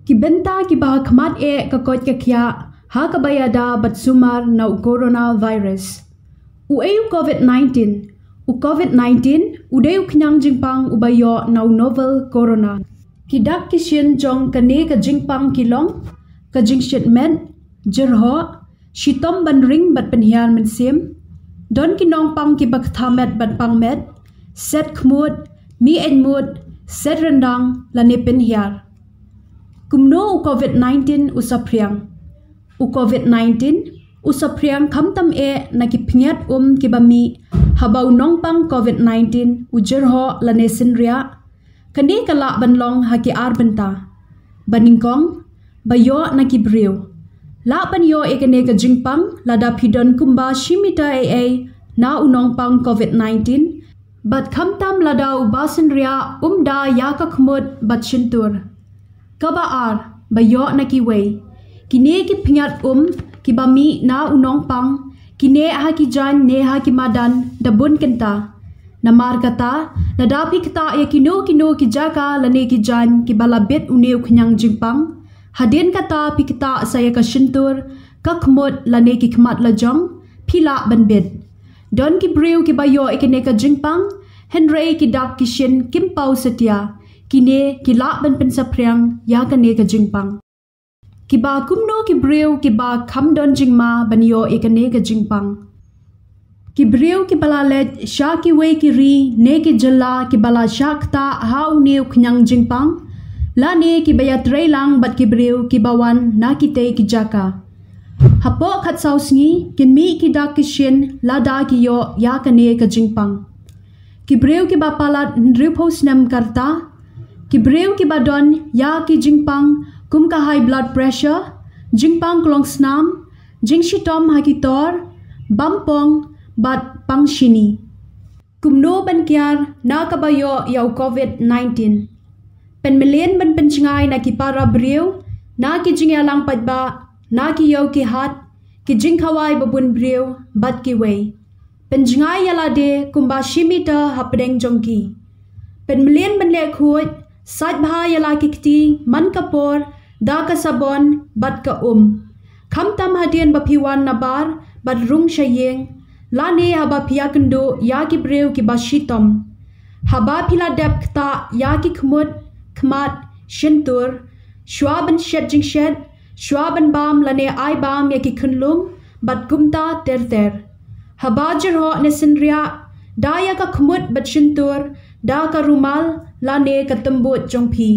ki benta ki bah khmat e ka kot ka khia ha ka bayada bat sumar na coronavirus u eu covid-19 u covid-19 u deu knyang jingpang u bayo na novel corona ki dak ki shin jong ka ne ka jingpang ki long ka jing shipment jerho shitom ban ring bat penhian men sim don ki nong pang ki bak thamet bat pang met set khmut mi en mut set rendang la ne penhiar kumno u covid-19 u sapriang u covid-19 u sapriang khamtam e na ki phniat ki bami habau nong pang covid-19 u jerho la ne sinria kani kala banlong ha ki ar benta baningkong bayo na ki briu la banyo e kane ka jingpang la da phidon kumba shimita a na unong pang covid-19 bat khamtam la da u basinria da ya ka khmut bat shintur kaba ar bayo na ki wei kine ki phniat ki bami na unong pang kine ha ki jan ne ha ki madan da bun kenta na mar kata na da phikta ya kino ki jaka la ne ki jan ki bala bet uneu khnyang jingpang hadin kata phikta saya ka shintur ka khmut la ne ki khmat la jong phila ban bet don ki breu ki bayo ikene ka jingpang henry ki dak ki shin kim pau setia kine ki la ban pen sapriang ya ka ne ka jingpang ki ba kumno ki breu ki ba kham don jingma banyo ikane ka jingpang ki breu ki bala let sha ki wei ki ri ne ki jalla ki bala shakta hau neu khnyang jingpang la ne ki baya trailang bat ki breu ki bawan na ki te ki jaka hapo khat sausngi kin mi ki dak ki shin la da ki yo ya ka ne ka jingpang ki breu ki ba palat ripos nam karta ki breu ki ba don ya ki jingpang kum ka high blood pressure jingpang klong snam jingshi-tom ha ki tor bampong bat pangshini kumno ban kyar na ka bayo yaw covid-19 pen million ban pen chingai na ki para breu na ki jingya lang patba na ki yaw ki hat ki jing khawai babun breu bat ki wei pen jingai yala de kumba shimita hapdeng jongki pen million ban le khoi sat bha yala ki kti man kapor da ka sabon bat ka kham tam hadien ba phiwan na bar bat rung shayeng la ne haba phia kendo ya ki breu ki ba shitom haba phila dep kta ya ki khmat shintur shwaban shet jing shet shwaban bam la ne ai bam ya ki khunlum bat kumta ter haba jerho ne sinria da ya ka khmut bat shintur da ka rumal la ne ka tambut jongphi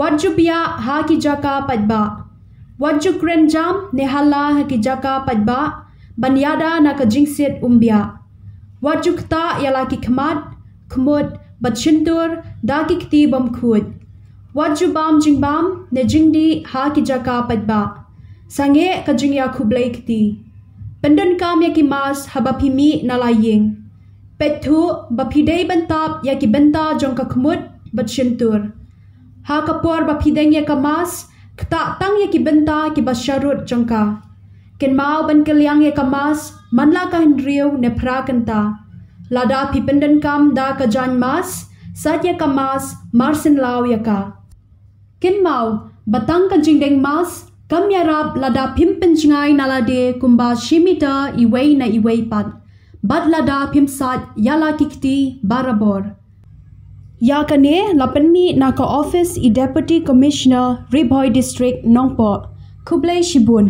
wajju pia ha ki jaka padba wajju krenjam ne hala ha ki jaka padba banyada na ka jingset umbia wajju kta yala ki khmut bat shintur da ki kti bam khut wajju bam jingbam ne jingdi ha ki jaka padba sange ka jingya khublai kti pendon kam ya ki mas haba phimi nalaying pethu baphidei bantap ya ki benta jong ka khmut bat shintur ha kapor baphideng ya ka mas kta tang ya ki benta ki basharut jongka ken mau ban kelyang ya ka mas manla ka hendriu ne phra kanta lada phi pendon kam da ka jan mas sat ya ka mas marsin law ya ka ken mau batang ka jingdeng mas kam ya rap lada phim penchngai nalade kumba shimita iwei na iwei pat bat lada phim sat yala kikti barabor ya kane lapenmi na ka office I deputy commissioner Riboy district Nongpo Kublai Shibun